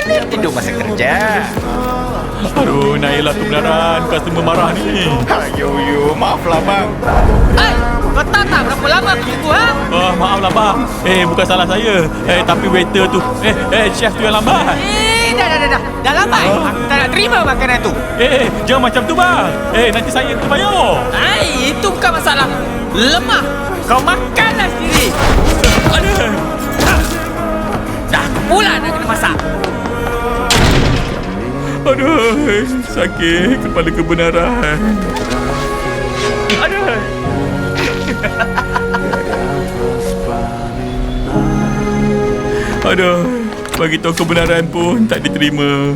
Ini tidur masa kerja. Aduh, Nailah kebenaran. Customer marah ni. Ayo, maaflah bang. Kau tak berapa lama aku tunggu, ha? Maaflah bang. Bukan salah saya. Tapi waiter tu. Chef tu yang lambat. Dah. Dah lambat. Aku tak nak terima makanan tu. Jangan macam tu bang. Nanti saya kena bayar. Itu bukan masalah. Lemah. Kau makanlah sendiri. Aduh. Dah pula nak kena masak. Aduh, sakit kepala kebenaran. Aduh. Aduh, bagi tahu kebenaran pun tak diterima.